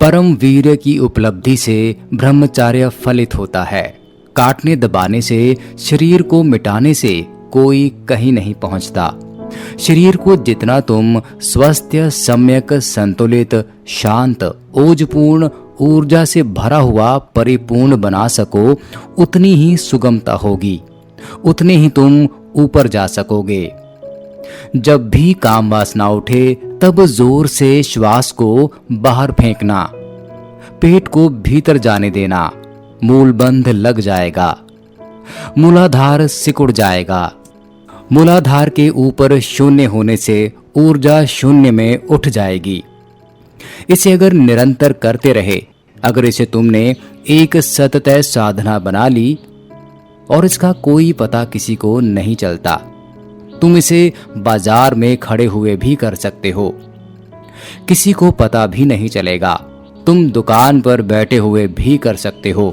परम वीर्य की उपलब्धि से ब्रह्मचार्य फलित होता है। काटने दबाने से, शरीर को मिटाने से कोई कहीं नहीं पहुंचता। शरीर को जितना तुम स्वस्थ, सम्यक, संतुलित, शांत, ओजपूर्ण, ऊर्जा से भरा हुआ परिपूर्ण बना सको, उतनी ही सुगमता होगी, उतने ही तुम ऊपर जा सकोगे। जब भी काम वासना उठे तब जोर से श्वास को बाहर फेंकना, पेट को भीतर जाने देना। मूलबंध लग जाएगा, मूलाधार सिकुड़ जाएगा। मूलाधार के ऊपर शून्य होने से ऊर्जा शून्य में उठ जाएगी। इसे अगर निरंतर करते रहे, अगर इसे तुमने एक सतत साधना बना ली और इसका कोई पता किसी को नहीं चलता, तुम इसे बाजार में खड़े हुए भी कर सकते हो, किसी को पता भी नहीं चलेगा। तुम दुकान पर बैठे हुए भी कर सकते हो,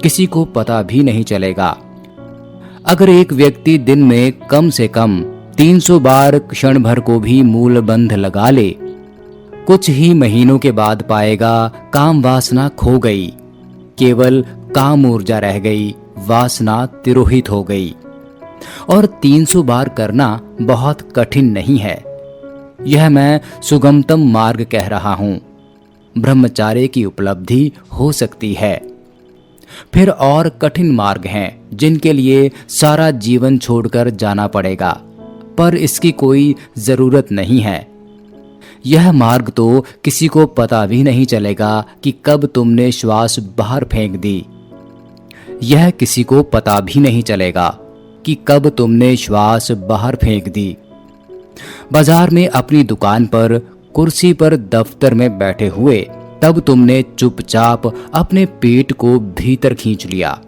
किसी को पता भी नहीं चलेगा। अगर एक व्यक्ति दिन में कम से कम 300 बार क्षण भर को भी मूलबंध लगा ले, कुछ ही महीनों के बाद पाएगा काम वासना खो गई, केवल काम ऊर्जा रह गई, वासना तिरोहित हो गई। और 300 बार करना बहुत कठिन नहीं है। यह मैं सुगमतम मार्ग कह रहा हूं। ब्रह्मचार्य की उपलब्धि हो सकती है। फिर और कठिन मार्ग हैं जिनके लिए सारा जीवन छोड़कर जाना पड़ेगा, पर इसकी कोई जरूरत नहीं है। यह मार्ग तो किसी को पता भी नहीं चलेगा कि कब तुमने श्वास बाहर फेंक दी। यह किसी को पता भी नहीं चलेगा कि कब तुमने श्वास बाहर फेंक दी। बाजार में, अपनी दुकान पर, कुर्सी पर, दफ्तर में बैठे हुए, तब तुमने चुपचाप अपने पेट को भीतर खींच लिया।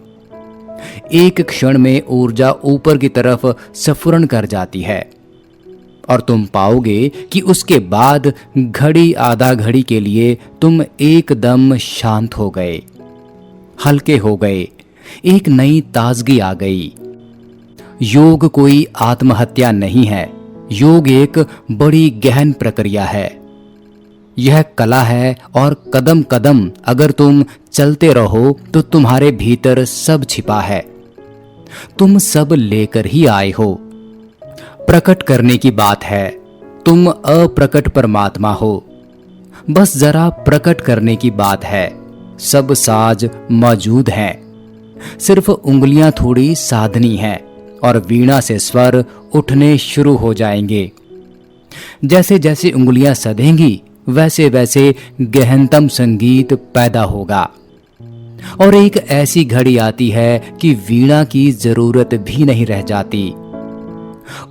एक क्षण में ऊर्जा ऊपर की तरफ स्फुरण कर जाती है और तुम पाओगे कि उसके बाद घड़ी आधा घड़ी के लिए तुम एकदम शांत हो गए, हल्के हो गए, एक नई ताजगी आ गई। योग कोई आत्महत्या नहीं है, योग एक बड़ी गहन प्रक्रिया है। यह कला है और कदम कदम अगर तुम चलते रहो तो तुम्हारे भीतर सब छिपा है। तुम सब लेकर ही आए हो। प्रकट करने की बात है, तुम अप्रकट परमात्मा हो, बस जरा प्रकट करने की बात है। सब साज मौजूद हैं, सिर्फ उंगलियां थोड़ी साधनी हैं और वीणा से स्वर उठने शुरू हो जाएंगे। जैसे जैसे उंगलियां सधेंगी वैसे वैसे गहनतम संगीत पैदा होगा। और एक ऐसी घड़ी आती है कि वीणा की जरूरत भी नहीं रह जाती,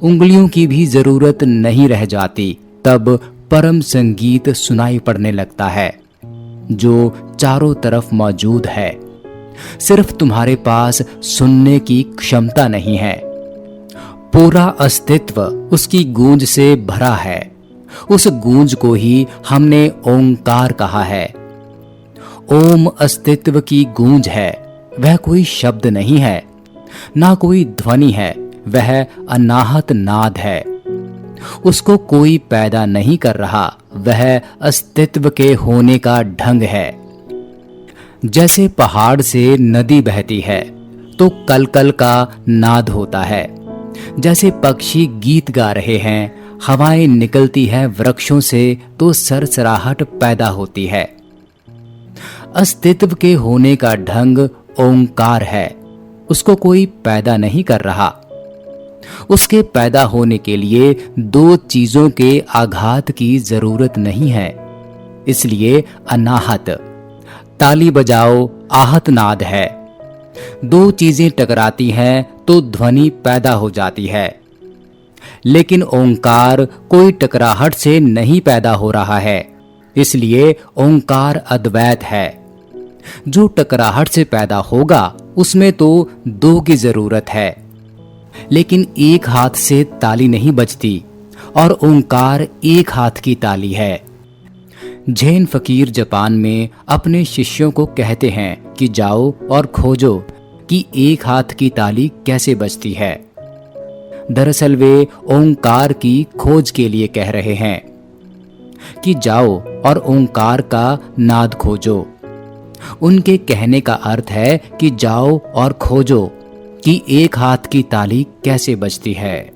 उंगलियों की भी जरूरत नहीं रह जाती। तब परम संगीत सुनाई पड़ने लगता है जो चारों तरफ मौजूद है। सिर्फ तुम्हारे पास सुनने की क्षमता नहीं है। पूरा अस्तित्व उसकी गूंज से भरा है। उस गूंज को ही हमने ओंकार कहा है। ओम अस्तित्व की गूंज है। वह कोई शब्द नहीं है, ना कोई ध्वनि है, वह अनाहत नाद है। उसको कोई पैदा नहीं कर रहा, वह अस्तित्व के होने का ढंग है। जैसे पहाड़ से नदी बहती है तो कलकल का नाद होता है, जैसे पक्षी गीत गा रहे हैं, हवाएं निकलती हैं वृक्षों से तो सरसराहट पैदा होती है। अस्तित्व के होने का ढंग ओंकार है। उसको कोई पैदा नहीं कर रहा। उसके पैदा होने के लिए दो चीजों के आघात की जरूरत नहीं है, इसलिए अनाहत। ताली बजाओ, आहत नाद है। दो चीजें टकराती हैं तो ध्वनि पैदा हो जाती है। लेकिन ओंकार कोई टकराहट से नहीं पैदा हो रहा है, इसलिए ओंकार अद्वैत है। जो टकराहट से पैदा होगा उसमें तो दो की जरूरत है, लेकिन एक हाथ से ताली नहीं बजती और ओंकार एक हाथ की ताली है। जैन फकीर जापान में अपने शिष्यों को कहते हैं कि जाओ और खोजो कि एक हाथ की ताली कैसे बजती है। दरअसल वे ओंकार की खोज के लिए कह रहे हैं। कि जाओ और ओंकार का नाद खोजो। उनके कहने का अर्थ है कि जाओ और खोजो कि एक हाथ की ताली कैसे बजती है।